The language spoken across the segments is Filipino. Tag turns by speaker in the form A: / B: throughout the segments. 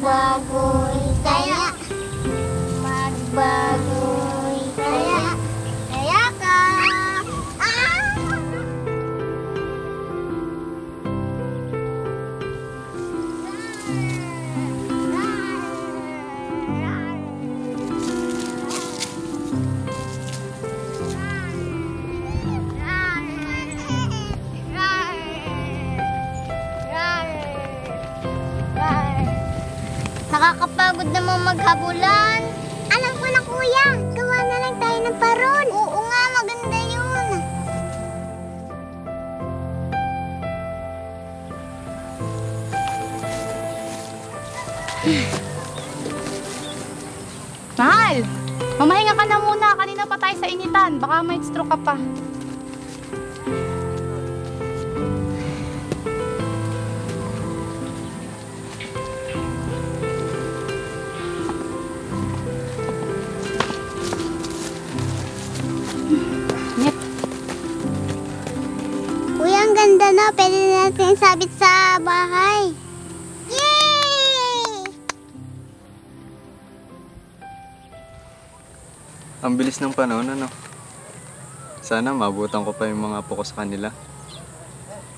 A: Magbago'y taya, magbago'y taya, taya ka. Nakakapagod naman maghabulan. Alam ko na, kuya. Gawa na lang tayo ng paron. Oo nga, maganda yun.
B: Mahal, mamahinga ka na muna. Kanina pa tayo sa initan. Baka may stroke ka pa.
A: Kuya, ang ganda na. Pwede na natin sabit sa bahay. Yay!
C: Ang bilis ng panahon, ano? Sana mabutan ko pa yung mga apo ko sa kanila.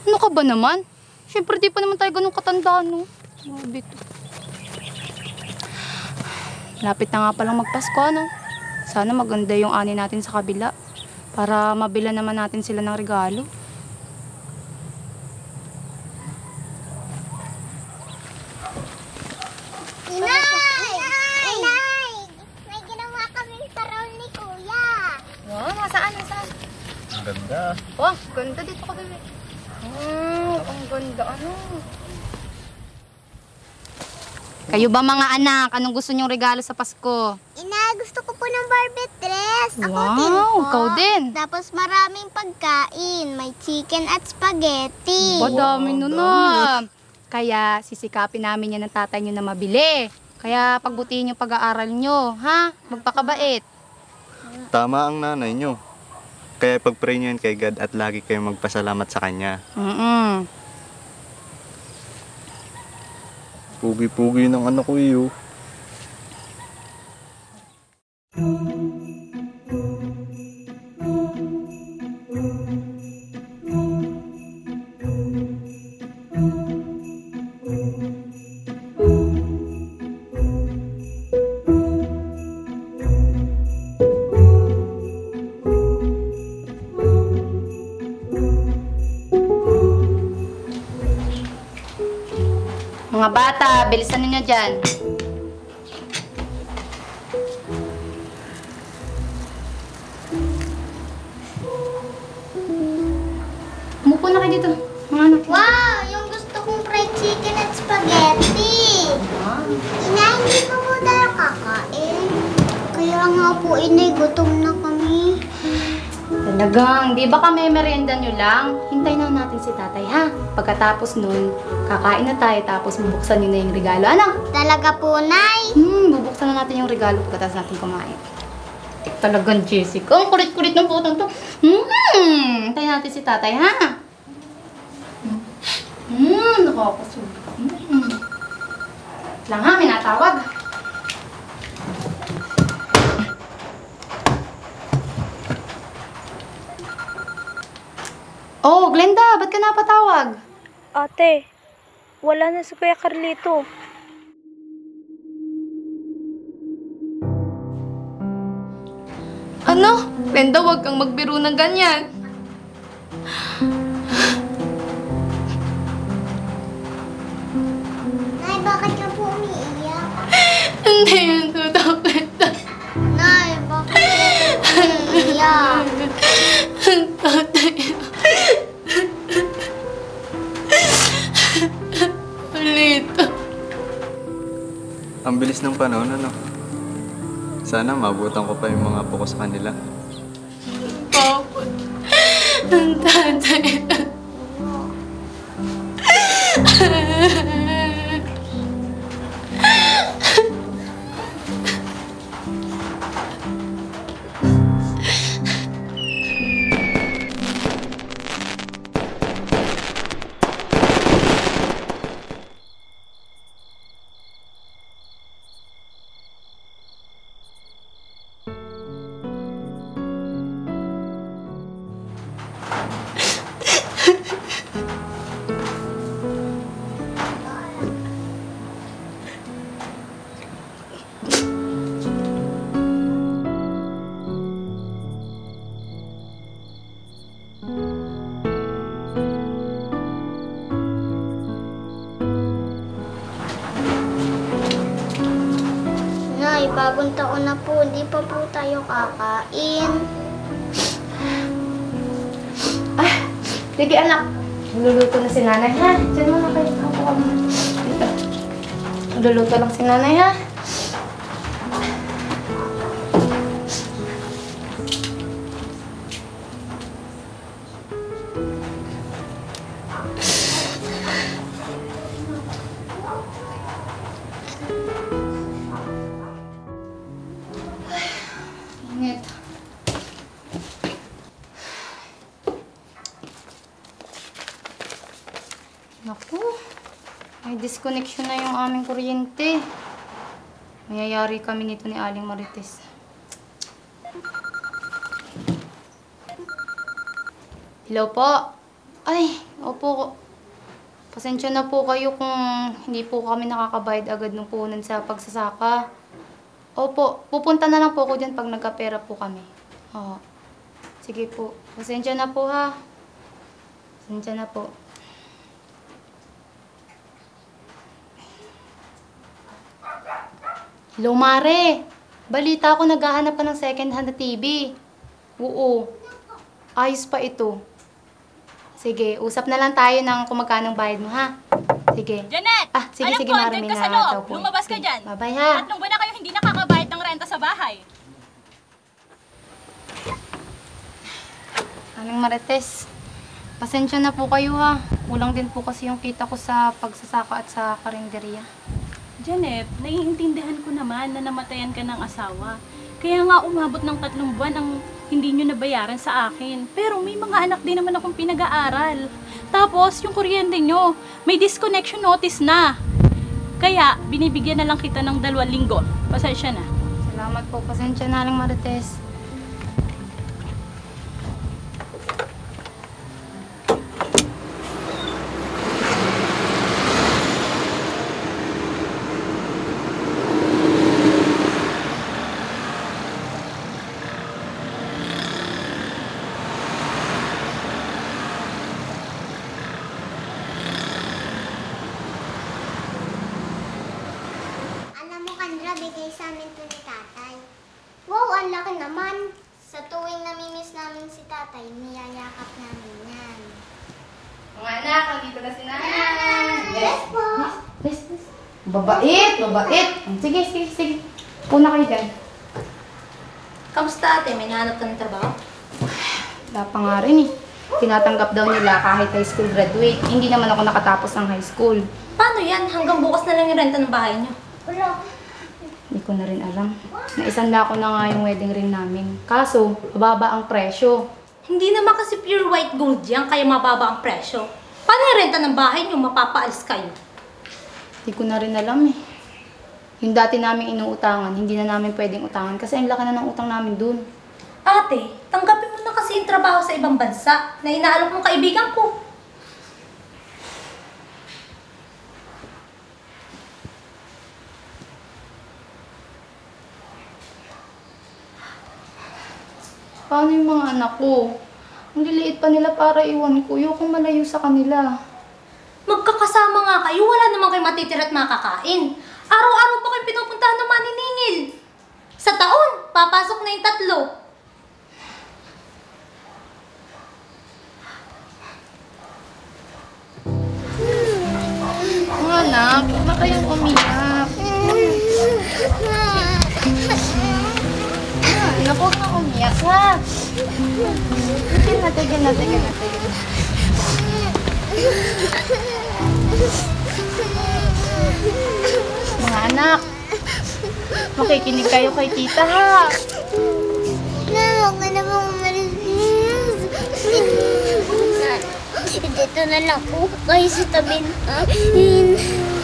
B: Ano ka ba naman? Siyempre, di pa naman tayo ganun katanda, no? Grabe to. Lapit na nga palang magpasko, no? Sana maganda yung ani natin sa kabila. Para mabila naman natin sila ng regalo.
A: Inay! Inay! May ginawa kaming paron ni kuya.
B: Wow, nasaan? Nasaan?
C: Ang ganda.
B: Oh, ganda dito ka, bebe. Ang ganda, ano? Kayo ba mga anak? Anong gusto nyong regalo sa Pasko?
A: Inay, gusto ko po ng Barbie dress. Ako
B: Wow,
A: din po.
B: ikaw din.
A: Tapos maraming pagkain. May chicken at spaghetti.
B: Ba, dami nun na. Kaya sisikapin namin yan ng tatay nyo na mabili. Kaya pagbutihin yung pag-aaral nyo, ha? Magpakabait.
C: Tama ang nanay nyo. Kaya pag-pray nyo yan kay God at lagi kayong magpasalamat sa Kanya. Pugi-pugi ng anak ko iyo.
B: Mga bata, bilisan ninyo dyan. Umupo na kayo dito, mga anak.
A: Wow! Yung gusto kong fried chicken at spaghetti. Inay, hindi pa po tayo kakain. Kaya nga po, inay, gutom na kami.
B: Talagang, di ba kami merienda nyo lang? Hintay na natin si tatay, ha? Pagkatapos nun, kakain na tayo tapos bubuksan nyo na yung regalo. Ano?
A: Talaga po, Nay?
B: Bubuksan na natin yung regalo pagkatapos natin kumain. Talagang Jessica, ang kulit-kulit ng putang to. Hintay natin si tatay, ha? Nakakasulit. Lang ha, may natawag. Oh, Glenda, ba't ka napatawag?
D: Ate, wala na si Kuya Carlito.
B: Ano? Glenda, huwag kang magbiro ng ganyan.
A: Nay, bakit ka po umiiyak?
B: Hindi yun, totoo, Glenda.
A: Nay, bakit ka po umiiyak?
B: Tatay. Carlito.
C: Ang bilis ng panahon, ano? Sana mabutan ko pa yung mga apo ko sa kanila.
B: Papa. Ang tatay.
A: Nay, bagong taon na po. Hindi pa po tayo kakain.
B: Sige anak, luluto na si nanay ha. Diyan mo na kayo. Ako ka muna. Dito. Luluto lang si nanay ha. Init. Naku, may disconnection na yung aming kuryente. Mayayari kami nito ni Aling Marites. Hello po. Ay, opo. Pasensya na po kayo kung hindi po kami nakakabayad agad ng puhunan sa pagsasaka. Opo, pupunta na lang po ako dyan pag nagkapera po kami. Oo. Sige po. Pasensya na po ha. Pasensya na po. Hello, Mare. Balita ko naghahanap ka ng second-hand na TV. Oo. Ayos pa ito. Sige, usap na lang tayo ng kung magkano ang bayad mo, ha? Sige.
E: Janet!
B: Sige,
E: alam
B: sige,
E: ko,
B: Mare.
E: andun
B: May
E: ka sa
B: nakataw
E: loob.
B: po.
E: Lumabas ka
B: Sige.
E: dyan.
B: Bye-bye, ha?
E: Tatlong buwan na kayo hindi nakakabayad ng renta sa bahay.
B: Aling Marites, pasensya na po kayo, ha? Kulang din po kasi yung kita ko sa pagsasaka at sa karinderya.
E: Janet, naiintindihan ko naman na namatayan ka ng asawa. Kaya nga umabot ng 3 buwan ang hindi nyo nabayaran sa akin. Pero may mga anak din naman akong pinag-aaral. Tapos, yung kuryente nyo, may disconnection notice na. Kaya, binibigyan na lang kita ng 2 linggo. Pasensya na.
B: Salamat po. Pasensya na, Aling Marites.
A: Alam mo, Kandra, bigay sa amin to ni tatay. Wow, ang laki naman. Sa tuwing namimiss namin si tatay, niyayakap namin yan.
B: Mga anak, nandito na si nanay.
A: Yes po.
B: Yes. Babait, babait. Sige, sige, sige. Puna kayo dyan.
F: Kamusta ate? May nahanap ka ng trabaho?
B: Wala pa nga rin eh. Tinatanggap daw nila kahit high school graduate. Hindi naman ako nakatapos ng high school.
F: Paano yan? Hanggang bukas na lang yung renta ng bahay niyo.
A: Wala.
B: Hindi ko na rin alam. Naisanda ko na nga yung wedding ring namin. Kaso, mababa ang presyo.
F: Hindi naman kasi pure white gold yan, kaya mababa ang presyo. Paano yung renta ng bahay niyo? Mapapaalis kayo.
B: Hindi ko na rin alam eh. Yung dati namin inuutangan, hindi na namin pwedeng utangan kasi ang laki na ng utang namin dun.
F: Ate, tanggapin mo na kasi yung trabaho sa ibang bansa na inaalok ng kaibigan ko.
B: Paano yung mga anak ko? Ang liliit pa nila para iwan ko. Ayokong malayo sa kanila.
F: Magkakasama nga kayo, wala naman kayo matitira at makakain. Araw-araw pa kayo pinupuntahan ng maniningil. Sa taon, papasok na yung 3.
B: Mga anak, huwag na kayong umiyak. Anak, huwag na umiyak, ha? Tigil na, tigil na, tigil na, tigil na. Mga anak, makikinig kayo kay tita, ha?
A: Na, huwag ka na pong umalis. Dito na lang po kayo sa tabi namin.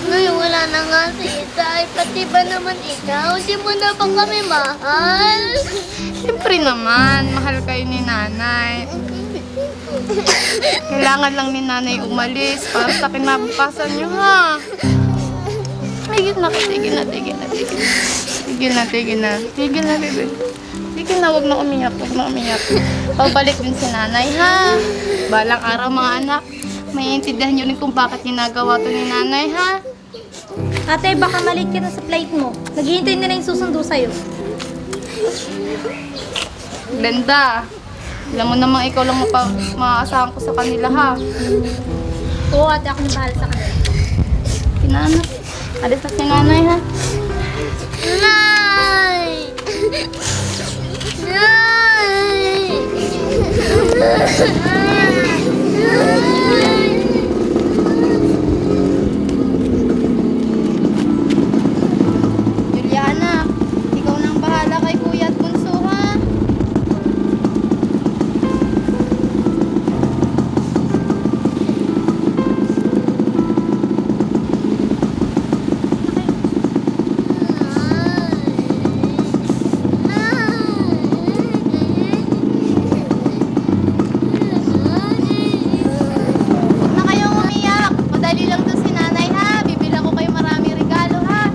A: Ngayon wala na nga si Itay. Pati ba naman ikaw? Di mo na ba kami mahal?
B: Siyempre naman, mahal kayo ni nanay. Kailangan lang ni nanay umalis para sa kinabukasan niyo, ha? Tigil na, tigil na, tigil na, tigil na. Tigil na, tigil na. Tigil na, tigil. Tigil na, huwag na umiyak, huwag na umiyak. Pabalik din si nanay, ha? Balang araw, mga anak, maiintindihan niyo rin kung bakit ginagawa to ni nanay, ha?
F: Ate, baka malate ka na sa flight mo. Naghihintay na yung susundo sa'yo.
B: Glenda, alam mo namang ikaw lang maaasahan ko sa kanila, ha?
F: Oo, ate, ako na bahala sa kanila.
B: Kinana. Alis na si nanay, ha?
A: Nay!
B: Juliana, ikaw nang bahala kay Kuya at Bunso, ha? Huwag na kayong umiyak. Madali lang to si nanay, ha? Bibilang ko kayo maraming regalo, ha?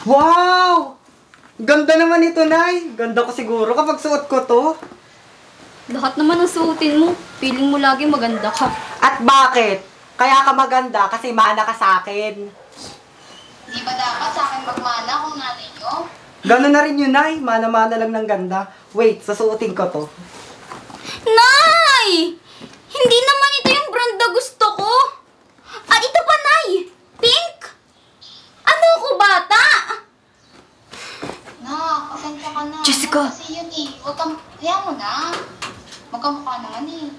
G: Wow! Ganda naman ito, Nay. Ganda ko siguro kapag suot ko to.
B: Lahat naman ng suotin mo. Feeling mo lagi maganda ka.
G: At bakit? Kaya ka maganda kasi mana ka sa akin.
B: Di ba dapat sa akin magmana kung nanay nyo?
G: Gano'n na rin yun, Nay. Mana-mana lang ng ganda. Wait, sasuotin ko to.
F: Nay! Hindi naman ito yung brand na gusto ko. At ito pa, Nay! Pink! Ano ko, bata?
B: Pasensya ka na.
F: Jessica!
B: Kasi yun eh. Huwag kang, kaya mo na. Magkamukha naman eh.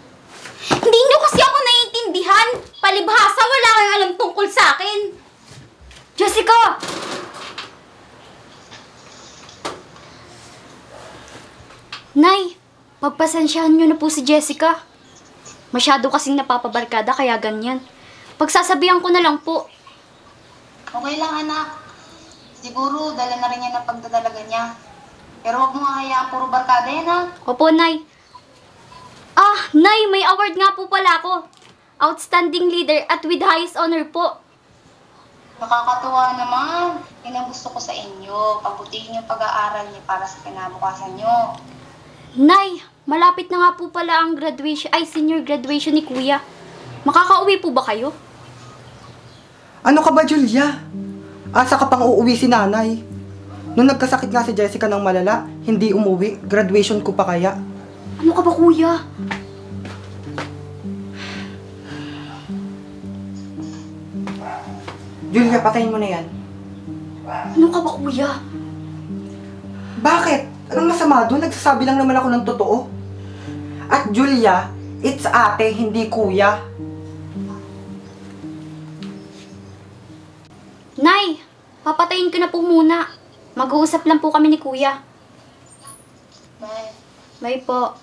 F: Hindi nyo kasi ako naiintindihan. Palibhasa, wala kayong alam tungkol sa akin. Jessica! Nay, pagpasensyahan nyo na po si Jessica. Masyado kasing napapabarkada kaya ganyan. Pagsasabihan ko na lang po.
B: Okay lang, anak. Siguro, dala na rin yan ang pagdadalaga niya. Pero huwag mo hayaan puro barkada yan, ha?
F: Opo, Nay. Ah, Nay, may award nga po pala ako. Outstanding leader at with highest honor po.
B: Nakakatuwa naman. Yan ang gusto ko sa inyo. Pabutihin yung pag-aaral niyo para sa kinabukasan niyo.
F: Nay, malapit na nga po pala ang senior graduation ni Kuya. Makakauwi po ba kayo?
G: Ano ka ba, Julia? Asa ka pang uuwi si Nanay? Nung nagkasakit nga si Jessica ng malala, hindi umuwi. Graduation ko pa kaya.
F: Ano ka ba, Kuya?
G: Julia, patayin mo na yan.
F: Ano ka ba, Kuya?
G: Bakit? Anong masama doon? Nagsasabi lang naman ako ng totoo. At Julia, it's ate, hindi kuya.
F: Nay, papatayin ko na po muna. Mag-uusap lang po kami ni Kuya.
B: Bye.
F: Bye po.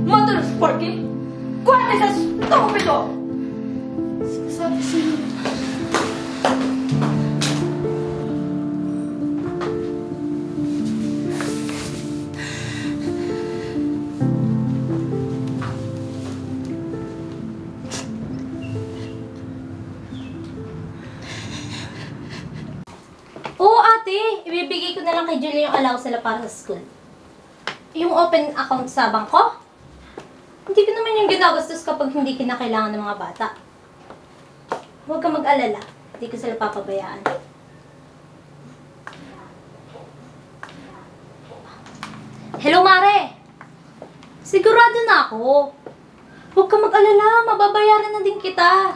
F: Motor Sporky? ¿Cuál es estúpido?
B: Sabi siya.
F: Oo, ate. Ibibigay ko na lang kay Julia yung allowance nila para sa school. Yung open account sa bangko? Hindi ko naman yung ginagastos kapag hindi kinakailangan ng mga bata. Huwag ka mag-alala. Hindi ko sila papabayaan. Hello, Mare! Sigurado na ako. Huwag ka mag-alala. Mababayaran na din kita.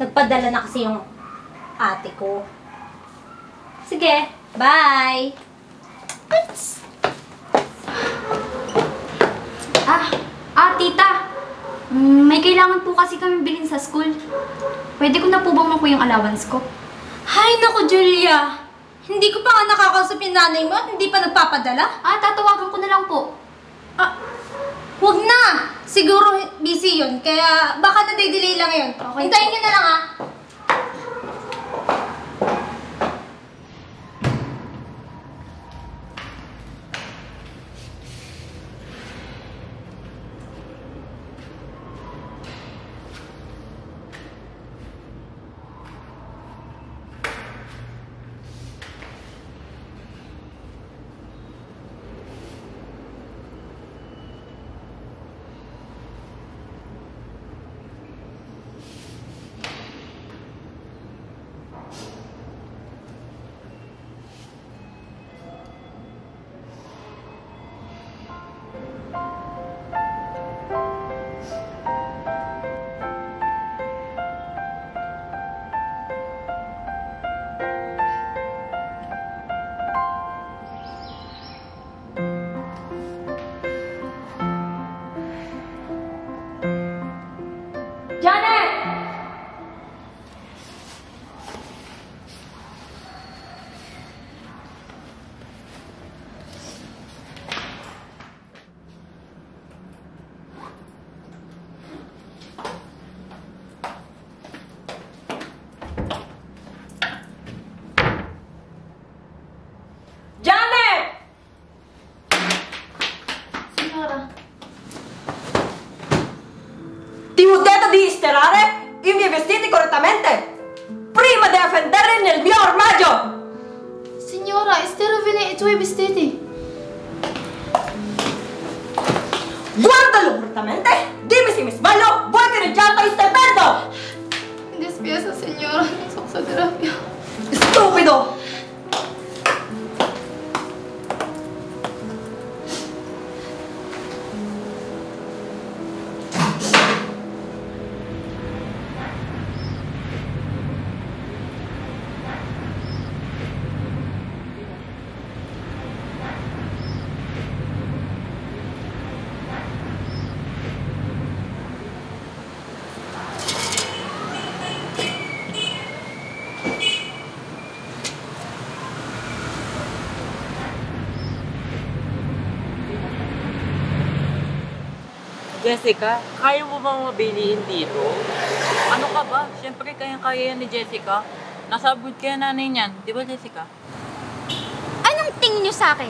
F: Nagpadala na kasi yung ate ko. Sige, bye!
B: Tita. May kailangan po kasi kami bilhin sa school. Pwede ko na po bang makuha yung allowance ko?
F: Hay naku, Julia! Hindi ko pa nga nakakausap yung nanay mo at hindi pa nagpapadala?
B: Tatawagan ko na lang po.
F: Huwag na! Siguro busy yun, kaya baka na-delay lang yun.
B: Okay
F: Hintayin nyo na lang, Janet! Janet!
H: Ti ho detto di stirare i miei vestiti correttamente prima di affondarli nel mio armadio!
B: Signora, estero vine i tuoi vestiti.
H: Guardalo correttamente! Dimmi se mi sbaglio! Vuoi che già stai perdendo?
B: Mi dispiace, signora. Non so cosa terapia.
H: Stupido!
I: Jessica, kaya mo bang mabilihin dito? Ano ka ba? Siyempre, kaya-kaya yan ni Jessica. Nasa abroad kaya nanay niyan. Di ba, Jessica?
A: Anong tingin nyo sa akin?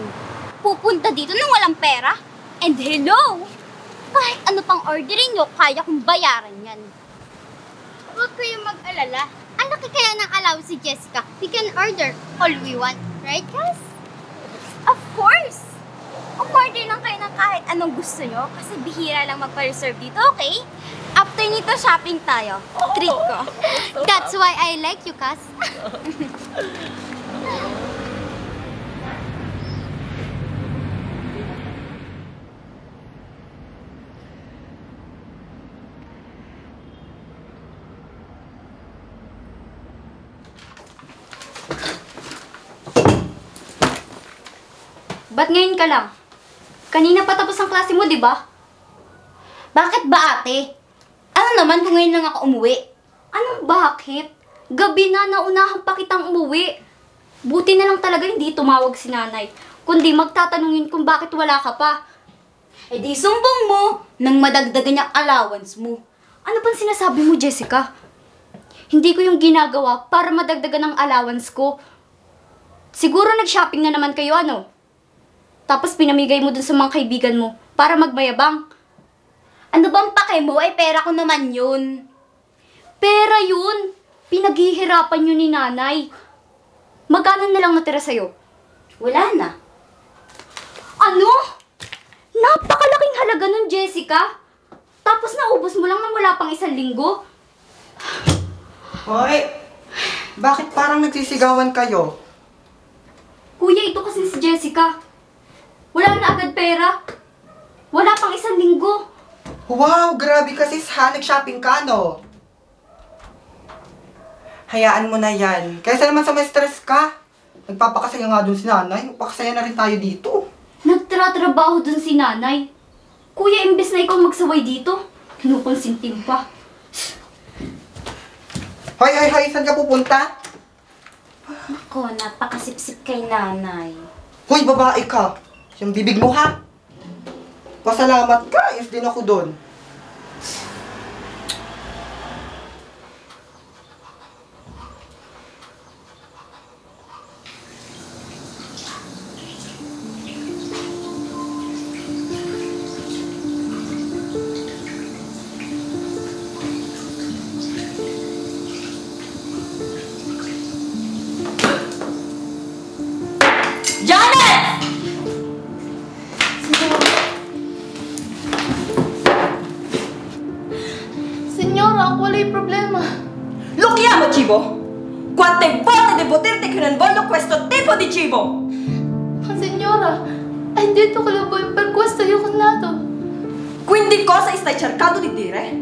A: Pupunta dito nang walang pera? And hello! Kahit ano pang ordering nyo, kaya kong bayaran yan. Huwag kayong mag-alala. Ang laki kaya ng allowance si Jessica. We can order all we want. Right, guys? Of course! Umorder lang kayo ng kahit anong gusto nyo kasi bihira lang magpa-reserve dito, okay? After nito, shopping tayo. Treat ko. That's why I like you, Cass.
B: Ba't ngayon ka lang? Kanina pa tapos ang klase mo, di ba?
A: Bakit ba, ate? Ano naman kung ngayon lang ako umuwi?
B: Anong bakit? Gabi na, naunahan pa kitang umuwi. Buti na lang talaga hindi tumawag si nanay. Kundi magtatanungin kung bakit wala ka pa.
A: Eh di sumbong mo nang madagdagan yung allowance mo.
B: Ano bang sinasabi mo, Jessica? Hindi ko yung ginagawa para madagdagan ng allowance ko. Siguro nag-shopping na naman kayo, ano? Tapos pinamigay mo dun sa mga kaibigan mo para magmayabang.
A: Ano bang pake mo? Eh pera ko naman yun.
B: Pera yun! Pinaghihirapan yun ni nanay. Magkano na lang natira sa'yo?
A: Wala na.
B: Ano? Napakalaking halaga nun, Jessica. Tapos naubos mo lang nang wala pang 1 linggo.
G: Hoy! Bakit parang nagsisigawan kayo?
B: Kuya, ito kasi si Jessica. Wala na agad pera. Wala pang 1 linggo.
G: Wow! Grabe kasi sa nag-shopping ka, no? Hayaan mo na yan. Kaysa naman sa may stress ka. Nagpapakasaya nga dun si nanay. Magpakasaya na rin tayo dito.
B: Nagtratrabaho dun si nanay. Kuya, imbes na ikaw magsaway dito, kinukonsintim pa.
G: Hoy! Saan ka pupunta?
A: Nako, napakasipsip kay nanay.
G: Hoy, babae ka! Yung bibig mo, ha? Pasalamat ka, ayos din ako doon.
H: Janet!
B: Senyora, wala yung problema.
H: Lo chiamo cibo? Quante volte devo dirti che non voglio questo tipo di cibo?
B: Senyora, hai detto che lo vuoi per questo io ho nato.
H: Quindi cosa stai cercando di dire?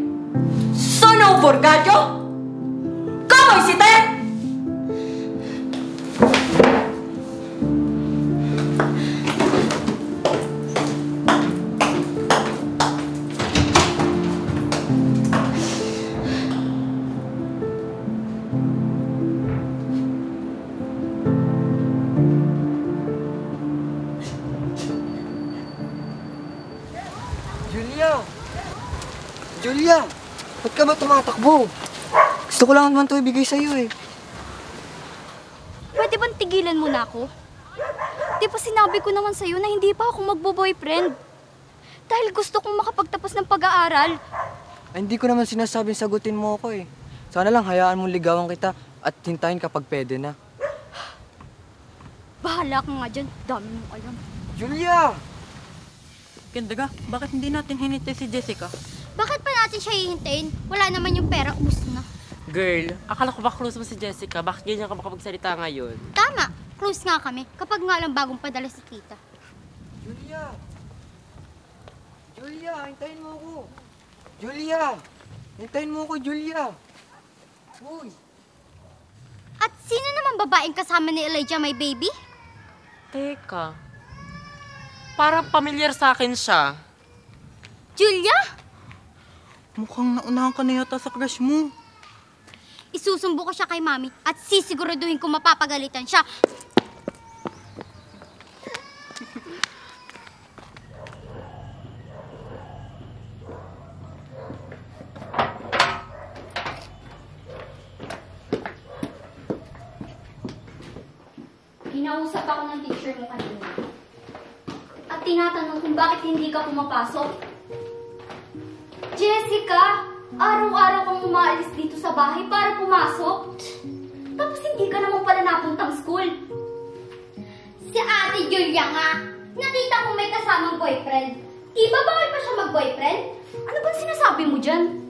H: Sono un forgaggio? Come siete?
G: Julia! Ba't ka ba tumatakbo? Gusto ko lang naman ito ibigay sa'yo eh.
B: Pwede bang tigilan mo na ako? Di ba sinabi ko naman sa'yo na hindi pa ako magbo-boyfriend? Dahil gusto kong makapagtapos ng pag-aaral.
J: Ay, hindi ko naman sinasabing sagutin mo ako eh. Sana lang hayaan mong ligawan kita at hintayin kapag pwede na.
B: Bahala ka nga dyan. Dami mong alam.
J: Julia!
I: Kendaga, bakit hindi natin hinintay si Jessica?
A: Bakit pa natin siya hihintayin? Wala naman yung pera, ubus na.
K: Girl, akala ko ba close mo si Jessica? Bakit ganyan ka makapagsalita ngayon?
A: Tama, close nga kami. Kapag nga lang bagong padala si tita.
J: Julia! Julia, hintayin mo ako! Julia! Hintayin mo ako, Julia! Uy!
A: At sino naman babaeng kasama ni Elijah, my baby?
K: Teka, parang pamilyar sa akin siya.
A: Julia?
I: Mukhang naunahan ka na yata sa crush mo.
A: Isusumbo ko siya kay mami at sisiguraduhin ko mapapagalitan siya.
B: Kinausap ako ng teacher mo kanina. At tinatanong kung bakit hindi ka pumapasok. Jessica, araw-araw kang umaalis dito sa bahay para pumasok. Tapos hindi ka naman pala napuntang school.
A: Si Ate Julia nga. Nakita kong may kasamang boyfriend. Di ba bawal pa siya mag-boyfriend?
B: Ano bang sinasabi mo dyan?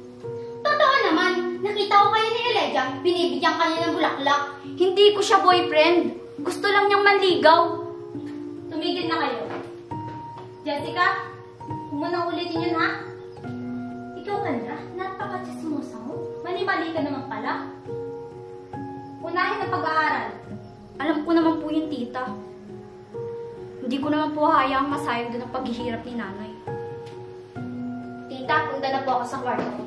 A: Totoo naman. Nakita ko kayo ni Elijah. Binibigyan ka niya ng bulaklak.
B: Hindi ko siya boyfriend. Gusto lang niyang manligaw.
F: Tumigil na kayo. Jessica, huwag mo nang ulitin yun, ha? Ikaw, Kendra, napaka-chismosa mo. Mali-mali ka naman pala. Unahin ang pag-aaral.
B: Alam ko naman po yung tita. Hindi ko naman po hayaang masayang doon ang paghihirap ni nanay.
A: Tita, punta na po ako sa kwarto ko.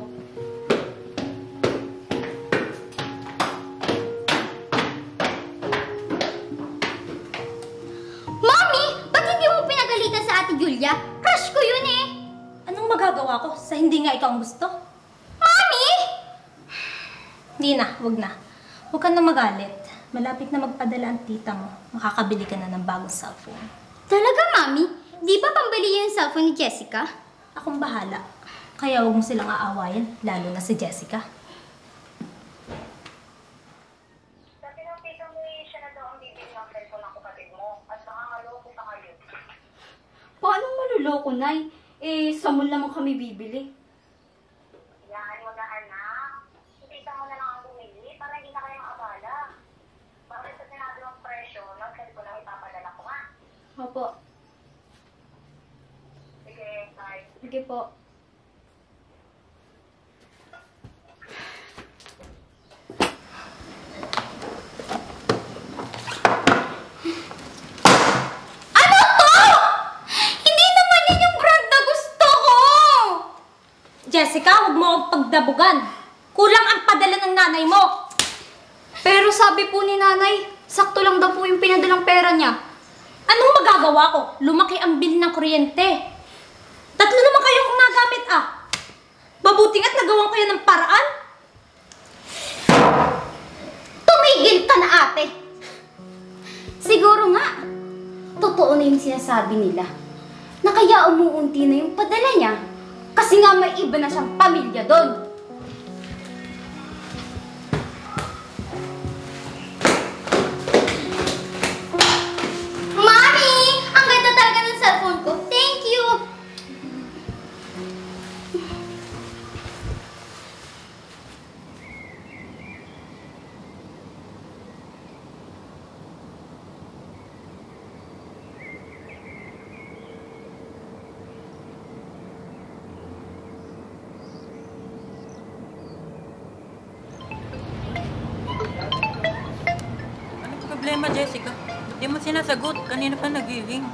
A: Mami! Ba't hindi mo pinagalitan sa Ate Julia? Crush ko yun eh!
F: magagawa ko sa hindi nga ikaw ang gusto?
A: Mami!
F: Hindi na, wag na. Huwag ka na magalit. Malapit na magpadala ang tita mo. Makakabili ka na ng bagong cellphone.
A: Talaga, Mami? Di ba pambili yung cellphone ni Jessica?
F: Akong bahala. Kaya huwag mo silang aawayan, lalo na si Jessica.
L: Sabi ng tita mo siya na daw ang bibili ng cellphone ng kapatid mo at baka maloko pa kayo.
A: Paano maluloko, Nay? Samul naman kami bibili.
L: Hayaan mo na, anak. Tita mo na lang ang bumili para hindi na kayo maabala. Bakit sa sinabi ng presyo ng cellphone lang ipapadala ko nga?
A: Opo.
L: Sige, bye.
A: Sige po.
F: Jessica, huwag mo akong pagdabugan. Kulang ang padala ng nanay mo.
A: Pero sabi po ni Nanay, sakto lang daw po yung pinadalang pera niya.
F: Anong magagawa ko? Lumaki ang bill ng kuryente. 3 naman kayong nagamit ah. Mabuti nga't nagawan ko yan ng paraan.
A: Tumigil ka na, ate. Siguro nga, totoo na yung sinasabi nila na kaya umuunti na yung padala niya kasi nga may iba na siyang pamilya doon. Mami! Ang ganda talaga ng cellphone ko. Thank you!
I: Problema, Jessica. Di mo sinasagot. Kanina pa nag-ring.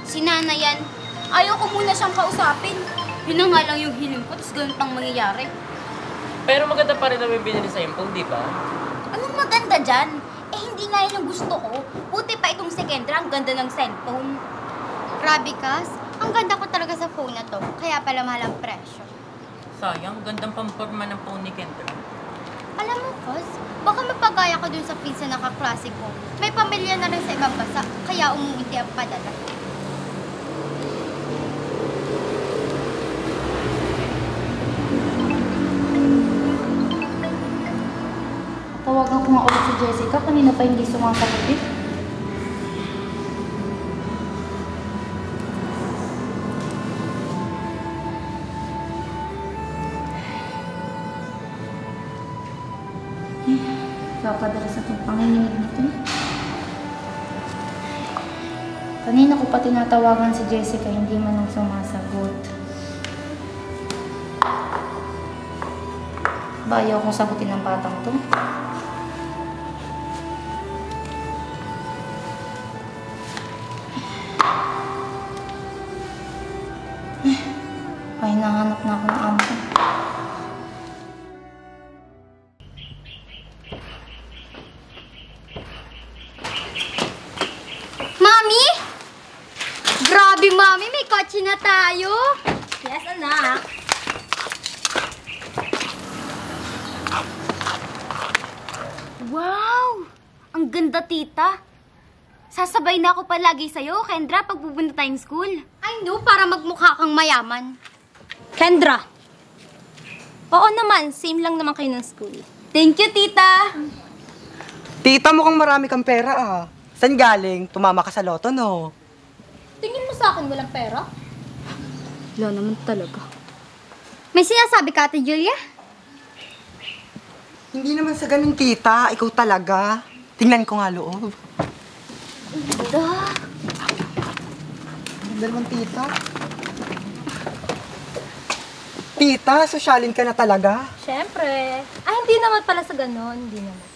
A: Si Nana yan. Ayaw ko muna siyang kausapin. Yun na nga lang yung hiling ko, tapos ganun pang mangyayari.
K: Pero maganda pa rin namin binili sa impong, di ba?
A: Anong maganda dyan? Hindi nga yun ang gusto ko. Buti pa itong si Kendra, ang ganda ng cellphone. Grabe, Kas. Ang ganda ko talaga sa phone na to. Kaya pala mahal ang presyo.
I: Sayang, gandang pamporma ng phone ni Kendra.
A: Alam mo, Kas, baka mapagaya ka dun sa pinsan na kaklase ko. May pamilya na rin sa ibang bansa, kaya umuunti ang padala.
B: Tawagan ko nga ulit si Jessica. Kanina pa hindi sumasagot eh. Papadalas na itong panginginig nito. Kanina ko pa tinatawagan si Jessica, hindi man lang sumasagot. Bayaw kong sagutin ng batang to. Ay, nahanap na ako ng amo ko.
A: Mami! Grabe, Mami! May kotse na tayo!
F: Yes, anak.
A: Wow! Ang ganda, tita! Sasabay na ako palagi sa'yo, Kendra, pag pupunta tayong school. I know, para magmukha kang mayaman.
F: Kendra. Oo naman, same lang naman kayo ng school.
A: Thank you, tita!
G: Tita, mukhang marami kang pera ah. Saan galing? Tumama ka sa loto, no?
F: Tingin mo sa akin walang pera?
A: Wala naman talaga. May sinasabi ka, Ate Julia?
G: Hindi naman sa ganun, tita. Ikaw talaga. Tingnan ko nga loob.
A: Ganda.
G: Ganda naman, tita. Tita, sosyalin ka na talaga.
F: Siyempre. Ay, hindi naman pala sa ganon. Hindi naman.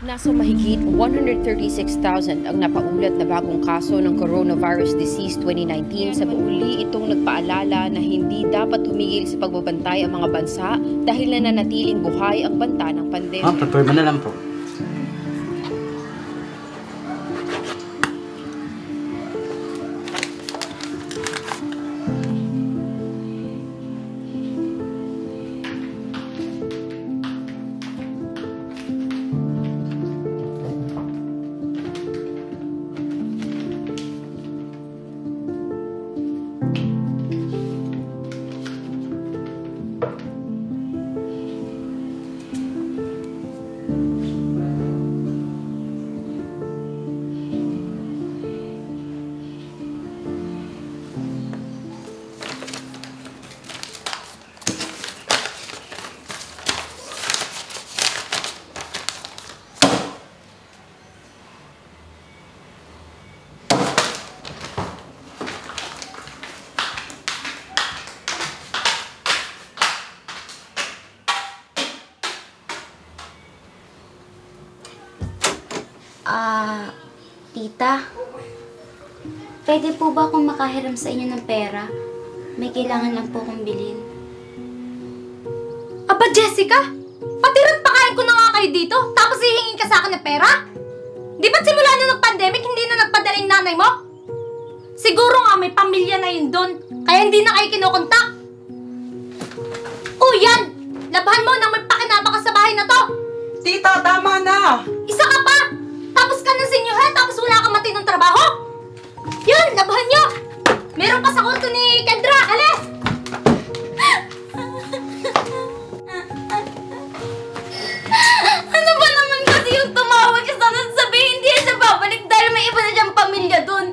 M: Nasa mahigit 136,000 ang napaulat na bagong kaso ng coronavirus disease 2019 sa muli itong nagpaalala na hindi dapat tumigil sa pagbabantay ang mga bansa dahil nananatiling buhay ang banta ng pandemya.
N: Prepare na lang po.
A: Tita, pwede po ba akong makahiram sa inyo ng pera? May kailangan lang po akong bilhin.
F: Aba, Jessica! Patirang pakain ko na nga kayo dito, tapos hihingin ka sa akin ng pera? Di ba't simula na ng pandemic, hindi na nagpadala yung nanay mo? Siguro nga may pamilya na yun doon, kaya hindi na kayo kinukontak. O yan! Labahan mo nang may pakinaba ka sa bahay na to!
G: Tita, tama na!
F: Isa ka pa! Tapos ka ng senyohan, tapos wala kang matinong trabaho? Yan! Labahan nyo! Meron pa sa kwarto ni Kendra! Alis!
A: Ano ba naman kasi yung tumawag siya sana sabihin hindi siya babalik dahil may iba na siyang pamilya dun?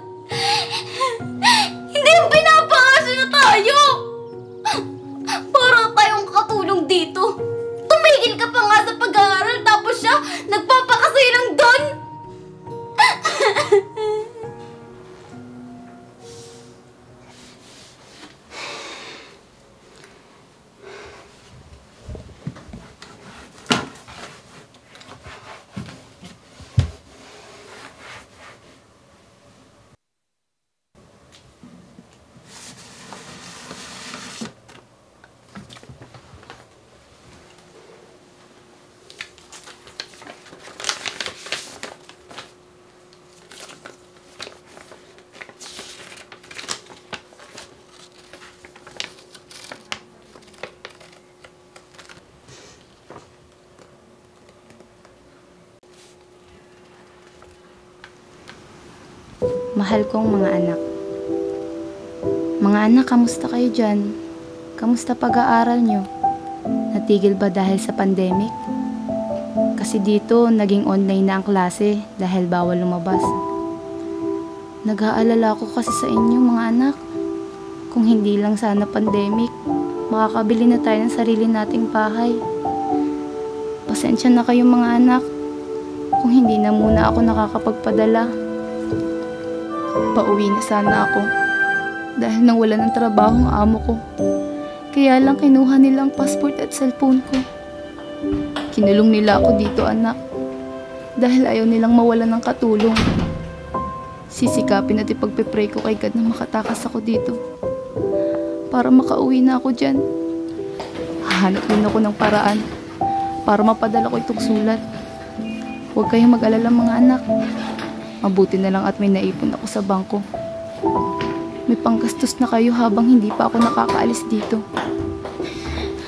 A: Hindi yung pinapakasya na tayo! Para tayong katulong dito. Tumigil ka pa nga sa pag-aaral tapos siya nagpapakasay lang dun!
B: Mahal kong mga anak. Mga anak, kamusta kayo dyan? Kamusta pag-aaral nyo? Natigil ba dahil sa pandemic? Kasi dito, naging online na ang klase dahil bawal lumabas. Nag-aalala ko kasi sa inyo, mga anak. Kung hindi lang sana pandemic, makakabili na tayo ng sarili nating bahay. Pasensya na kayo mga anak, kung hindi na muna ako nakakapagpadala. Pauwi na sana ako dahil nawala ng trabaho ang amo ko. Kaya lang kinuha nilang passport at cellphone ko. Kinulong nila ako dito, anak, dahil ayaw nilang mawala ng katulong. Sisikapin at ipagpe-pray ko kay God na makatakas ako dito para makauwi na ako dyan. Hahanap din ako ng paraan para mapadala ko itong sulat. Huwag kayong mag-alala mga anak. Mabuti na lang at may naipon ako sa bangko. May panggastos na kayo habang hindi pa ako nakakaalis dito.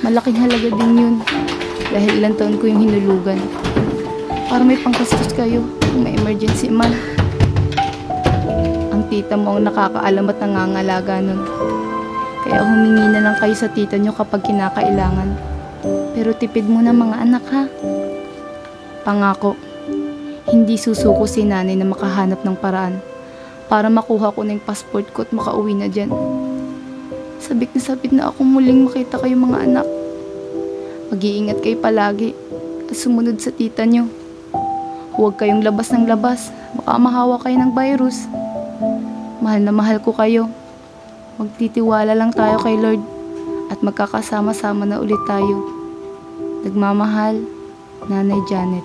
B: Malaking halaga din yun dahil ilang taon ko yung hinulugan. Para may panggastos kayo kung may emergency man. Ang tita mo ang nakakaalam at nangangalaga nun. Kaya humingi na lang kayo sa tita nyo kapag kinakailangan. Pero tipid muna mga anak ha. Pangako, hindi susuko si nanay na makahanap ng paraan para makuha ko na yung passport ko at makauwi na dyan. Sabik na ako muling makita kayo mga anak. Mag-iingat kayo palagi at sumunod sa tita nyo. Huwag kayong labas ng labas, baka mahawa kayo ng virus. Mahal na mahal ko kayo. Magtitiwala lang tayo kay Lord at magkakasama-sama na ulit tayo. Nagmamahal, Nanay Janet.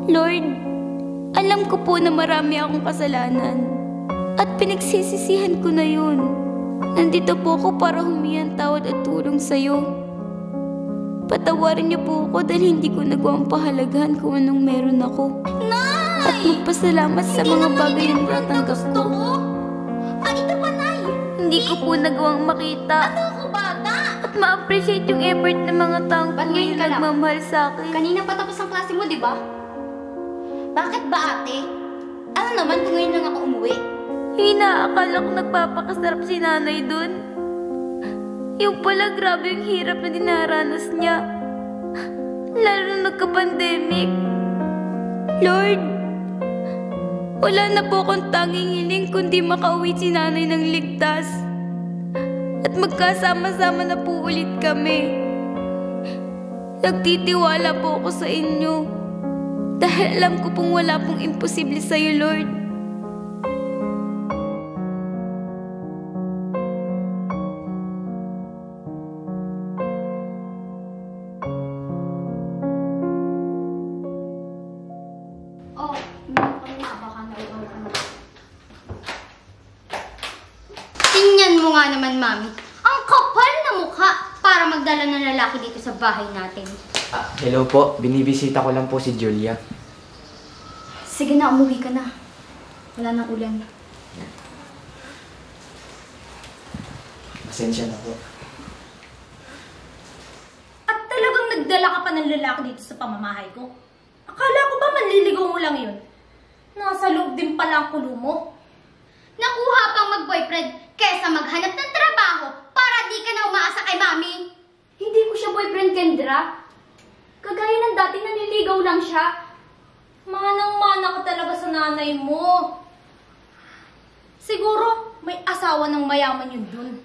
A: Lord, alam ko po na marami akong kasalanan at pinagsisisihan ko na yun. Nandito po ako para humingi ng tawad at tulong sa'yo.
N: Patawarin niyo po ako dahil hindi ko nagawang pahalagahan kung anong meron ako.
A: Nay!
N: At magpasalamat sa mga bagay na natatanggap ko.
A: Ito pa, Nay!
N: Hindi ko po nagawang makita.
A: Ano ako, bata?
N: At ma-appreciate yung effort ng mga taong
B: Ba't ngayon ka lang?
N: nagmamahal sa akin.
B: Kanina pa tapos ang klase mo, di ba?
A: Bakit ba, ate? Ano naman kung ngayon lang ako umuwi?
N: Inaakala ko nagpapakasarap si nanay dun. Yung pala grabe yung hirap na dinaranas niya. Lalo na nagka-pandemic. Lord, wala na po akong tanging hiling kundi makauwi si nanay ng ligtas. At magkasama-sama na po ulit kami. Nagtitiwala po ako sa inyo. Dahil alam ko pong wala pong imposible sa'yo, Lord.
B: Tingnan mo nga naman, Mami. Ang kapal na mukha para magdala ng lalaki dito sa bahay natin.
J: Hello po, binibisita ko lang po si Julia.
B: Sige na, umuwi ka na. Wala nang ulan.
J: Pasensya na po.
F: At talagang nagdala ka pa ng lalaki dito sa pamamahay ko? Akala ko ba manliligaw mo lang yun? Nasa loob din pala ang kulo mo.
B: Nakuha pang mag-boyfriend kesa maghanap ng trabaho para di ka na umaasa kay Mami. Hindi ko siya boyfriend, Kendra. Kagaya ng dati nanliligaw lang siya.
F: Manang-mana ka talaga sa nanay mo. Siguro may asawa ng mayaman yun dun.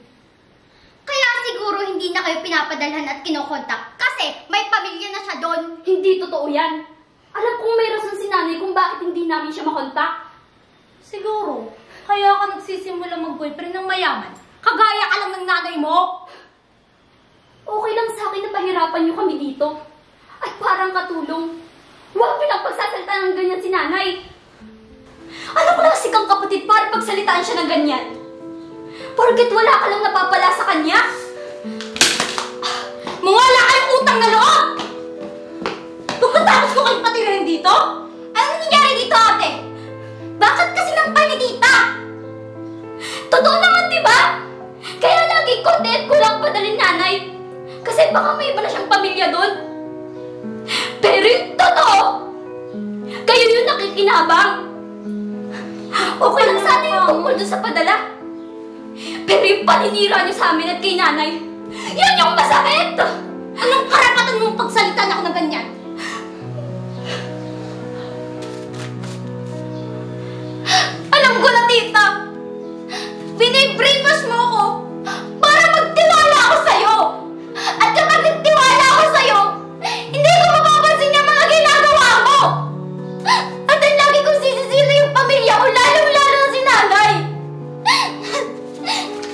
B: Kaya siguro hindi na kayo pinapadalhan at kinokontak kasi may pamilya na siya doon. Hindi totoo yan. Alam kong may rason si nanay kung bakit hindi namin siya makontak.
F: Siguro, kaya ka nagsisimula mag-boyfriend ng mayaman. Kagaya ka lang ng nanay mo.
B: Okay lang sa akin na pahirapan niyo kami dito. At parang katulong. Huwag niyo lang pagsasalita ng ganyan si nanay. Ano klase kang kapatid para pagsalitaan siya ng ganyan? Porket wala ka lang napapala sa kanya?
F: Mga wala kayong utang na loob! Pagkatapos ko kayong patirahin dito?
B: Anong nangyari dito, ate? Bakit kasi nampal ni tita? Totoo naman, di ba? Kaya lagi content ko lang padalin nanay. Kasi baka may iba na siyang pamilya doon. Pero yung totoo, kayo yung nakikinabang. Okay lang sana yung tungkol doon sa padala. Pero yung paninira niyo sa amin at kay nanay, yan yung masakit!
F: Anong karapatan mong pagsalitan ako ng ganyan?
B: Alam ko na, tita! Binibrainwash mo ako para magtiwala ako sa'yo! At kapag nagtiwala ako sa'yo, hindi ko mapapansin yung mga ginagawa mo! At ang lagi kong sisisila yung pamilya ko, lalong-lalo na si nanay!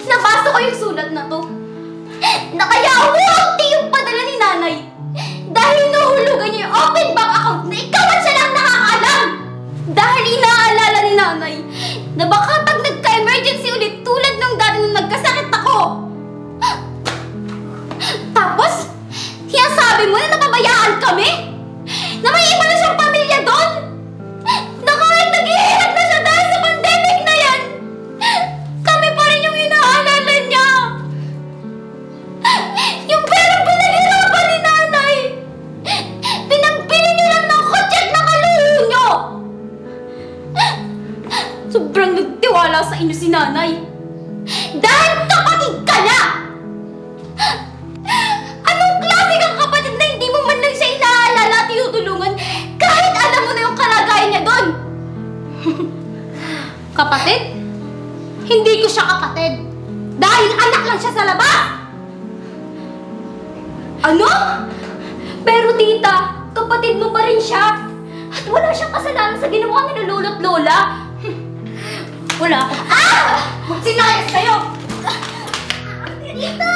B: Nabasa ko yung sulat na to. Na kaya umuunti yung padala ni nanay dahil inuhulugan niya yung open bank account na ikaw at siya lang nakakaalam! Dahil inaalala ni nanay na baka pag nagka-emergency ulit tulad nung dati nung nagkasakit ako. Tapos, sinasabi mo na napabayaan kami? Na may iba na siyang pamilya doon? Na kahit naghihirap na siya dahil sa pandemic na yan, kami pa rin yung inaalala niya. Yung pera pinaghirapan ni nanay, pinagbili niyo lang ng kotse at nakaluho niyo. Sobrang nagtiwala sa inyo si nanay. Dahil kapatid ka na! Anong klase kang kapatid na hindi mo man lang siya inaalala at tinutulungan kahit alam mo na yung kalagayan niya doon?
F: Kapatid? Hindi ko siya kapatid. Dahil anak lang siya sa labas!
B: Ano? Pero tita, kapatid mo pa rin siya. At wala siyang kasalanan sa ginawa ni lolo't lola.
F: Wala ako. Magsinayas kayo!
B: Tita!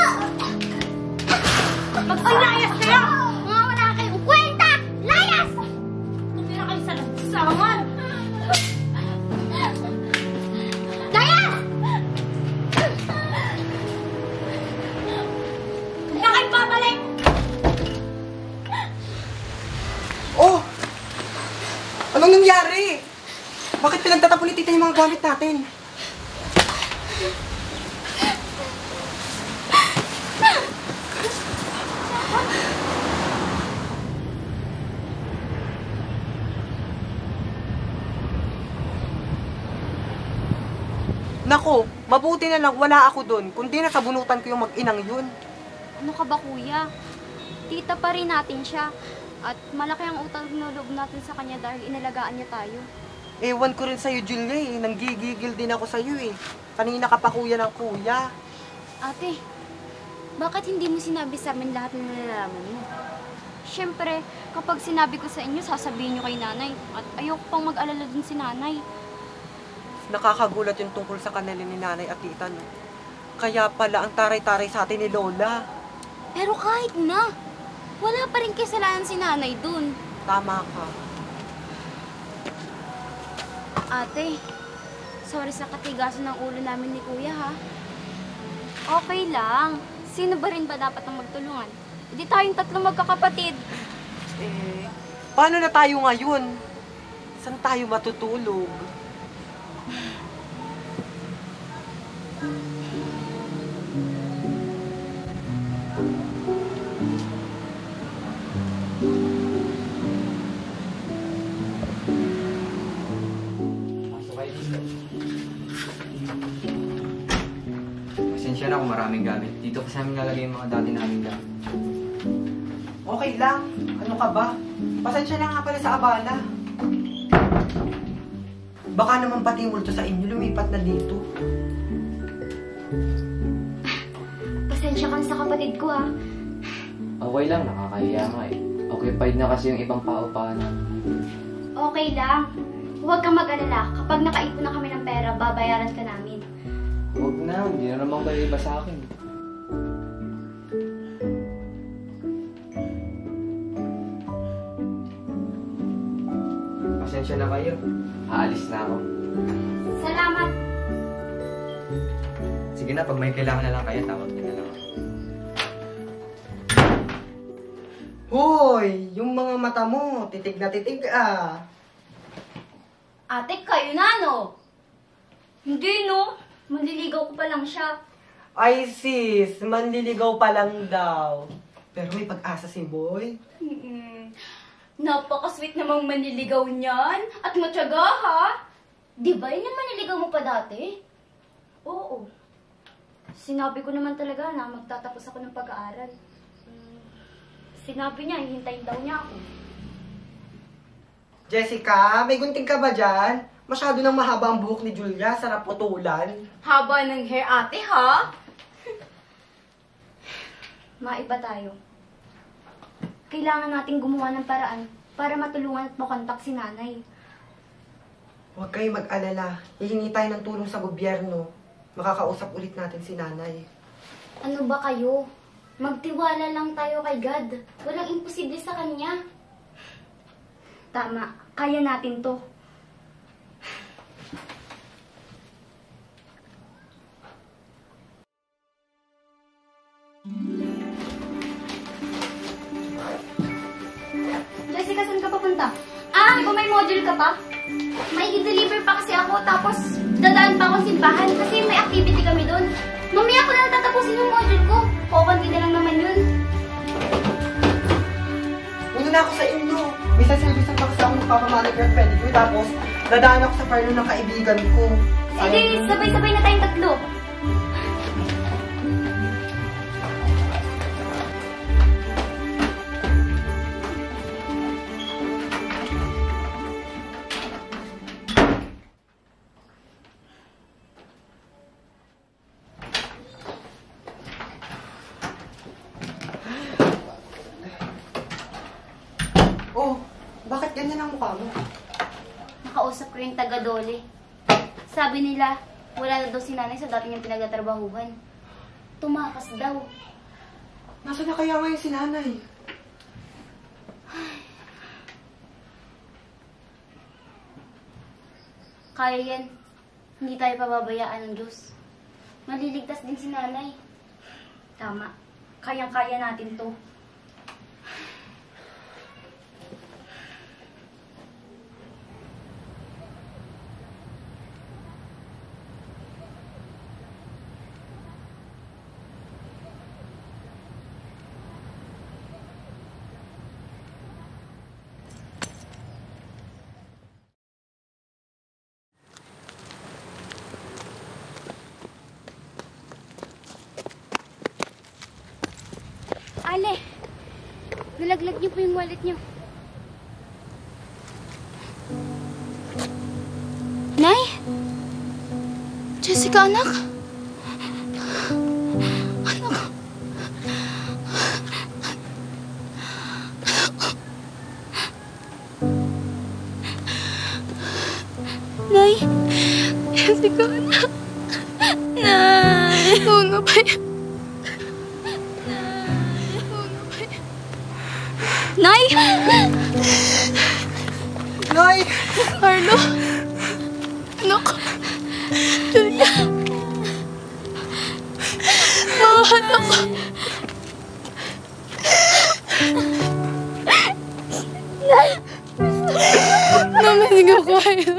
F: Magsinayas kayo!
B: Mga wala kayong kwenta! Layas!
F: Tumira kayo sa lansangan!
B: Layas!
F: Huwag na kayo babalik!
G: Anong nangyari? Bakit pinagtatapon ni tita yung mga gamit natin? Nako, mabuti na lang wala ako doon, kundi nasabunutan ko yung mag-inang yun.
A: Ano ka ba, kuya? Tita pa rin natin siya. At malaki ang utang na loob natin sa kanya dahil inalagaan niya tayo.
G: Ewan ko rin sa'yo, Julia eh. Nanggigigil din ako sa'yo eh. Kanina ka pa kuya ng kuya.
A: Ate, bakit hindi mo sinabi sa amin lahat ng nalalaman mo? Siyempre, kapag sinabi ko sa inyo, sasabihin niyo kay nanay. At ayoko pang mag-alala dun si nanay.
G: Nakakagulat yung tungkol sa kanila ni nanay at tita, no? Kaya pala ang taray-taray sa atin ni Lola.
A: Pero kahit na, wala pa rin kasalanan si nanay dun.
G: Tama ka.
A: Ate, sorry sa katigasan ng ulo namin ni kuya, ha? Okay lang. Sino ba rin ba dapat ang magtulungan? Hindi tayong tatlong magkakapatid.
G: Paano na tayo ngayon? Saan tayo matutulog?
J: Pasensya na kung maraming gamit. Dito kasi namin lalagay yung mga dati naming gamit.
G: Okay lang. Ano ka ba? Pasensya na nga pala sa abala. Baka naman pati multo sa inyo, lumipat na dito.
A: Pasensya ka sa kapatid ko, ha?
J: Okay lang, nakakahiya nga eh. Occupied na kasi yung ibang paupahan namin.
A: Okay lang. Huwag kang mag-alala. Kapag nakaipon na kami ng pera, babayaran ka namin.
J: Huwag na, hindi na naman kayo iba sa akin. Pasensya na kayo. Aalis na ako.
A: Salamat.
J: Sige na, pag may kailangan na lang kayo, tawag niyo na lang ako.
G: Hoy! Yung mga mata mo, titig na titig ah.
A: Ate, kayo na, no? Hindi, no? Manliligaw ko pa lang siya.
G: Ay sis, manliligaw pa lang daw. Pero may pag-asa si Boy.
A: Napaka-sweet namang manliligaw niyan. At matyaga, ha? Di ba yun yung manliligaw mo pa dati? Oo. Sinabi ko naman talaga na magtatapos ako ng pag-aaral. Sinabi niya, hihintayin daw niya ako.
G: Jessica, may gunting ka ba dyan? Masyado nang mahaba ang buhok ni Julia, sarap putulan.
A: Haba ng hair, ate, ha? Maiba tayo. Kailangan nating gumawa ng paraan para matulungan at makontak si nanay.
G: Huwag kayo mag-alala. Hihingi tayo ng tulong sa gobyerno. Makakausap ulit natin si nanay.
A: Ano ba kayo? Magtiwala lang tayo kay God. Walang imposible sa Kanya. Tama. Kaya natin to. Jessica, saan ka papunta? Di ba may module ka pa? May i-deliver pa kasi ako, tapos dadaan pa akong simbahan kasi may activity kami doon. Mamaya ko na lang tatapusin yung module ko. Kukunti na lang naman yun.
G: Una na ako sa inyo. May saservice ang kasi ako magpapamanicure at pedicure, tapos dadaan ako sa parlor ng kaibigan ko.
A: Sige, sabay-sabay na tayong tatlo.
G: Oh, bakit ganyan ang mukha mo?
A: Nakausap ko yung taga-dole. Sabi nila, wala na daw si nanay sa dati niyang pinagtatrabahuhan. Tumakas daw.
G: Nasaan na kaya ngayon si nanay?
A: Kaya yan. Hindi tayo pababayaan ng Diyos. Maliligtas din si nanay. Tama. Kayang-kaya natin to. Nilaglag niyo po yung wallet niyo. Nay? Jessica, anak? Anak? Nay? Jessica, anak? Nay? Oo nga ba yan? Nay!
G: Nay!
A: Carlo! Anak! Julia! Mga anak! Nay! Naminig ako kayo.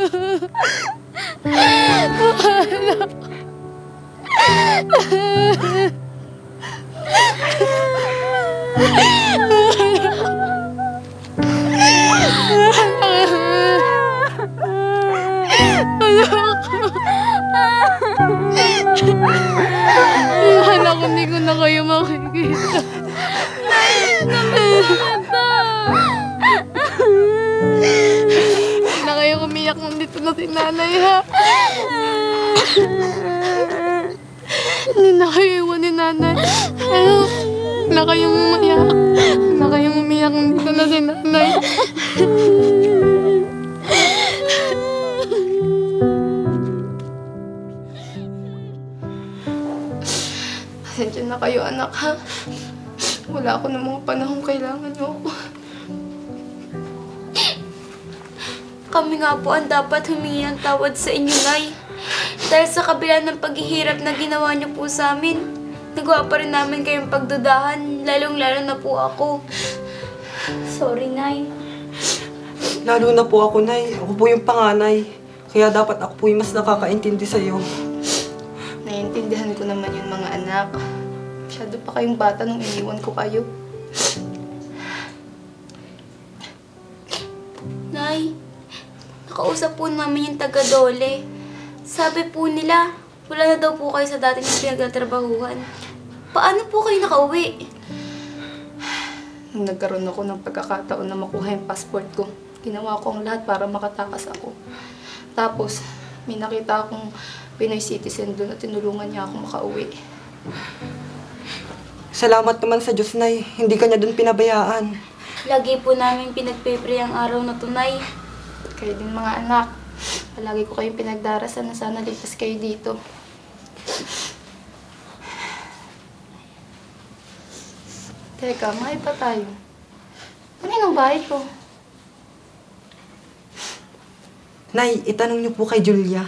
A: Mga anak! Anak ko, hindi ko na kayo makikita. Hindi na kayo umiyak nandito na si nanay, ha? Hindi na kayo iwan ni nanay. Hindi na kayong umiyak. Hindi na kayong umiyak nandito na si nanay. Pasensya na kayo, anak, ha? Wala ako ng mga panahong kailangan niyo ako.
N: Kami nga po ang dapat humingi ng tawad sa inyo, Nay. Dahil sa kabila ng paghihirap na ginawa niyo po sa amin, nagawa pa rin namin kayong pagdudahan, lalong-lalo na po ako. Sorry, Nay.
G: Lalo na po ako, Nay. Ako po yung panganay. Kaya dapat ako po yung mas nakakaintindi sa'yo.
B: Naiintindihan ko naman yun, mga anak. Masyado pa kayong bata nung iniwan ko kayo.
N: Nay, nakausap po namin yung taga-Dole. Sabi po nila, wala na daw po kayo sa dati ng pinagtatrabahuhan. Paano po kayo nakauwi?
B: Nung nagkaroon ako ng pagkakataon na makuha yung passport ko, ginawa ko ang lahat para makatakas ako. Tapos, may nakita akong Pinoy citizen doon at tinulungan niya ako makauwi.
G: Salamat naman sa Diyos, Nay. Hindi ka niya doon pinabayaan.
N: Lagi po namin pinagpipre ang araw na tunay.
B: Kayo din, mga anak. Palagi ko kayong pinagdarasan na sana ligtas kayo dito. Teka, may pa tayo. Ano yung bahay ko?
G: Nay, itanong niyo po kay Julia.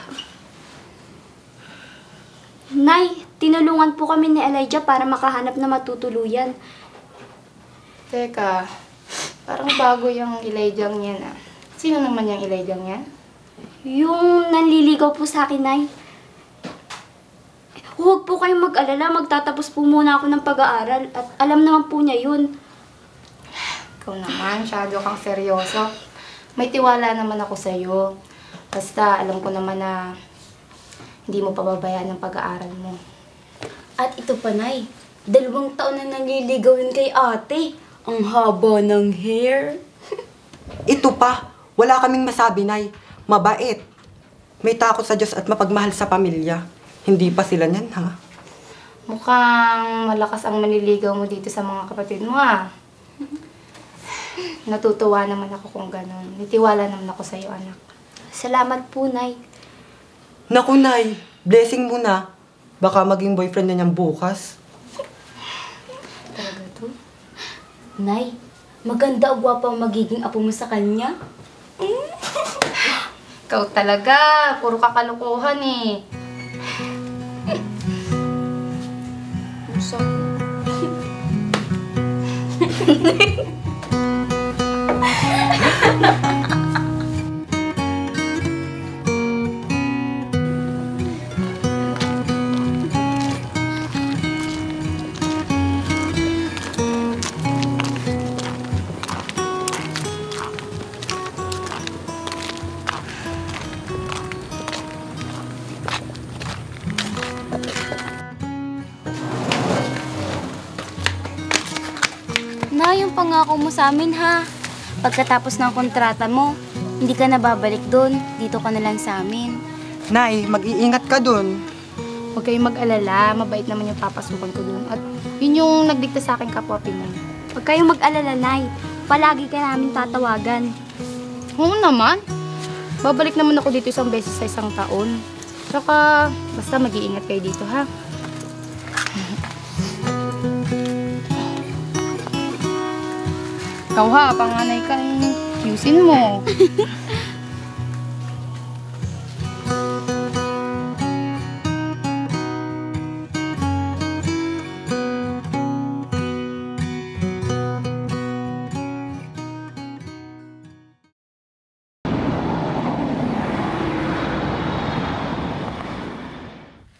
A: Nay, tinulungan po kami ni Elijah para makahanap na matutuluyan.
B: Teka, parang bago yung Elijah yan, ah. Sino naman yung Elijah yan?
A: Yung nanliligaw po sa akin, Nay. Huwag po kayong mag-alala, magtatapos po muna ako ng pag-aaral at alam naman po niya yun.
B: Ikaw naman, masyado kang seryoso. May tiwala naman ako sa'yo. Basta alam ko naman na hindi mo pababayaan ang pag-aaral mo.
N: At ito pa, Nay. 2 taon na nanliligaw yun kay ate. Ang haba ng hair.
G: Ito pa, wala kaming masabi, Nay. Mabait. May takot sa Diyos at mapagmahal sa pamilya. Hindi pa sila niyan, ha?
B: Mukhang malakas ang manliligaw mo dito sa mga kapatid mo, ha? Natutuwa naman ako kung ganun. Nitiwala naman ako sa'yo, anak.
A: Salamat po, Nay.
G: Naku, Nay. Blessing mo na. Baka maging boyfriend na niyang bukas.
B: Talaga to?
N: Nay, maganda o gwapa ang magiging apo mo sa kanya?
B: Ikaw talaga. Puro kakalukuhan, eh.
A: Na, yung pangako pangako mo sa amin, ha? Pagkatapos ng kontrata mo, hindi ka na babalik doon. Dito ka na lang sa amin.
G: Nay, mag-iingat ka dun.
B: Huwag kayong mag-alala, mabait naman yung papasukan ko dun. At yun yung nagdikta sa akin kapwa Pinoy.
A: Huwag kayong mag-alala, Nay. Palagi ka namin tatawagan.
B: Oo naman. Babalik naman ako dito isang beses sa isang taon. Tsaka, basta mag-iingat kayo dito, ha? Ikaw ha, panganay ka, yusin mo.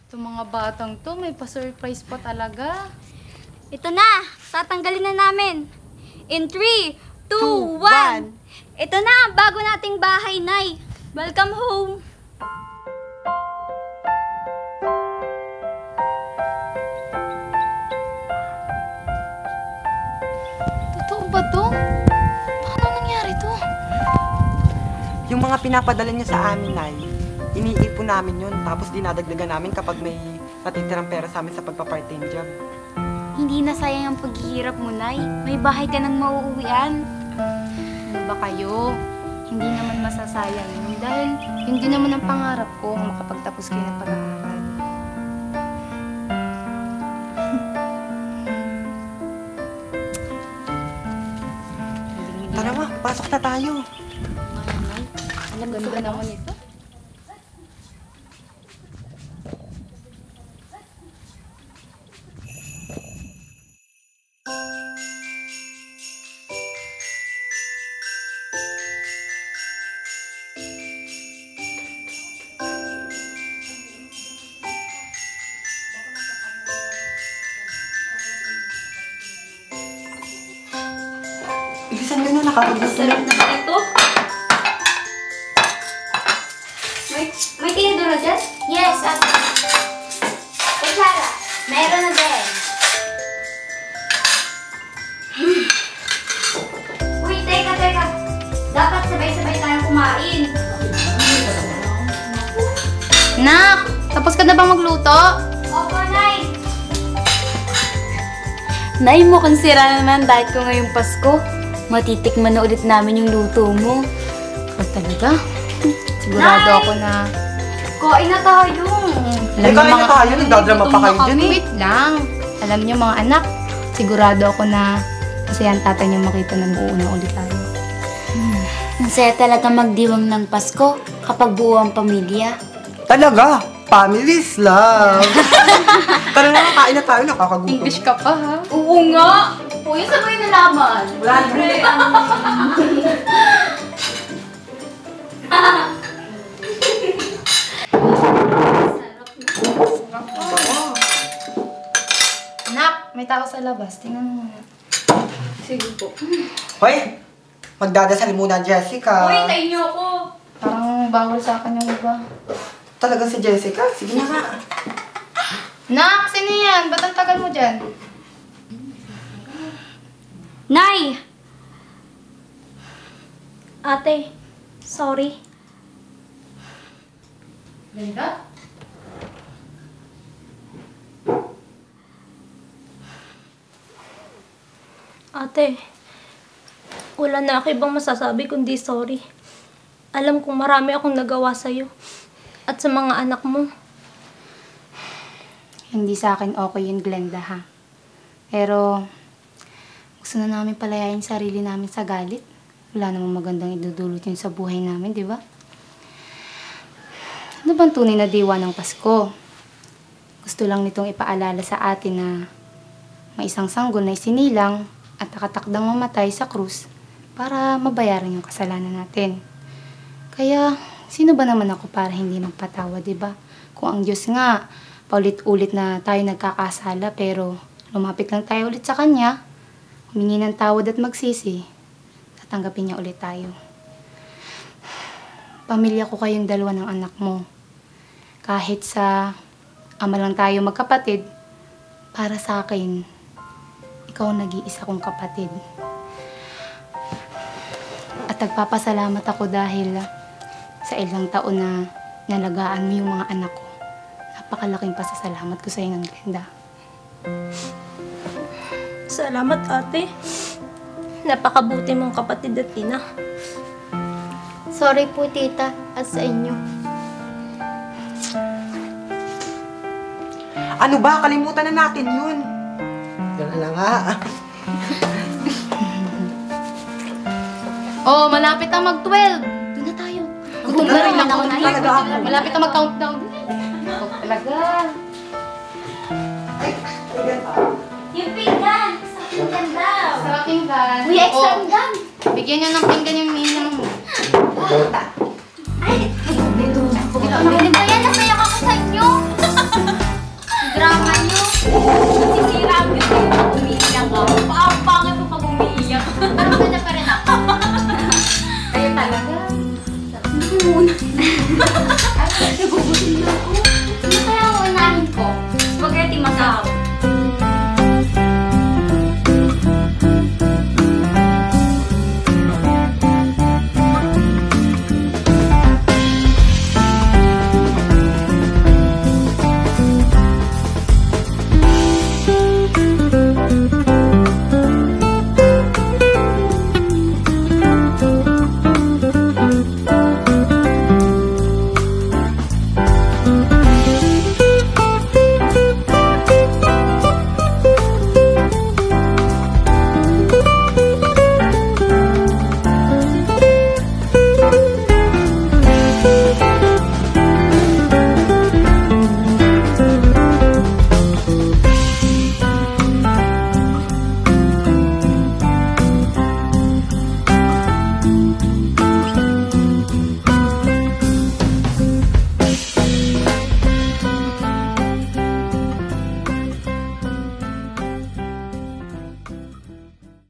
B: Itong mga batang to, may pa-surprise pa talaga.
A: Ito na! Tatanggalin na namin! In 3, 2, 1! Ito na ang bago nating bahay, Nay! Welcome home!
B: Totoo ba to? Paano nangyari to?
G: Yung mga pinapadala niya sa amin, Nay, iniipon namin yun, tapos dinadagdagan namin kapag may natitirang pera sa amin sa pagpa-part-time job.
A: Hindi na sayang ang paghihirap mo, Nay. May bahay ka nang mauuwian.
B: Ano ba kayo? Hindi naman masasayang yun dahil yun din naman ang pangarap ko, makapagtapos kayo ng pag-aaral.
G: Tara ma, pasok na tayo.
B: Alam mo ba naman ito?
G: Bilisan nyo na, nakakabis na.
A: Ito? May tinidora dyan? Yes, ate. Kutsara, meron na din. Uy, teka. Dapat sabay-sabay tayong kumain.
B: Nak! Tapos ka na ba magluto?
A: Opo, Nay.
O: Nay, mukhang sira naman diet ko ngayong Pasko. Matitikman na ulit namin yung luto mo.
B: Oh, talaga? Sigurado
A: Nay!
B: ako na...
A: Kain na tayo.
G: Kain na tayo, nagdadrama pa kayo dyan eh.
B: Wait lang. Alam niyo mga anak, sigurado ako na masaya ang tatay niyo makita na buo na ulit tayo.
O: Ang saya talaga magdiwang ng Pasko kapag buo ang pamilya.
G: Talaga, family's love. Tara na, kain na tayo, nakakagutom.
B: English ka pa, ha?
A: Oo nga. Uy, saan mo yung nalaman?
G: Wala
B: Anak, may tao sa labas. Tingnan mo muna. Sige po.
G: Hoy, magdadasal muna, Jessica.
A: Uy, tayo niyo ako.
B: Parang bawal sa akin yung iba.
G: Talaga si Jessica? Sige na nga.
B: Nak, sino yan? Ba't ang tagal mo dyan?
A: Nay!
F: Ate, sorry.
B: Linda?
F: Ate, wala na ako ibang masasabi kundi sorry. Alam kong marami akong nagawa sa'yo at sa mga anak mo.
B: Hindi sa akin okay yun, Glenda, ha? Pero, gusto na namin palayain sarili namin sa galit. Wala namang magandang idudulot yun sa buhay namin, di ba? Ano bang tunay na diwa ng Pasko? Gusto lang nitong ipaalala sa atin na may isang sanggol na isinilang at nakatakdang mamatay sa krus para mabayaran yung kasalanan natin. Kaya, sino ba naman ako para hindi magpatawa, di ba? Kung ang Diyos nga, paulit-ulit na tayo nagkakasala pero lumapit lang tayo ulit sa Kanya, humingi ng tawad at magsisi, tatanggapin niya ulit tayo. Pamilya ko kayong dalawa ng anak mo. Kahit sa ama lang tayo magkapatid, para sa akin, ikaw ang nag-iisa kong kapatid. nagpapasalamat ako dahil sa ilang taon na nalagaan mo yung mga anak ko. Napakalaking pasasalamat ko sa iyo ng Glenda.
F: Salamat, ate. Napakabuti mong kapatid at ina.
A: Sorry po, tita, at sa inyo.
G: Ano ba? Kalimutan na natin yun. Yan na nga.
B: Oh, malapit na mag-12. Doon na tayo. Gutom na rin ako. Malapit na mag-countdown. Ako talaga.
A: Yung pinggan! Sa pinggan daw!
B: Sa pinggan.
A: Uy, extra pinggan!
B: Bigyan niyo ng pinggan yung ninang mo.
A: Ay! Hindi ba yan? Nasayak ako sa inyo! Drama nyo! Sisira ang gusto yung pag umiiyak ako. Pangit mo pag umiiyak. Parang ganda pa rin ako. Kayo talaga. Hindi ko muna. Ay, nagugusin na ako.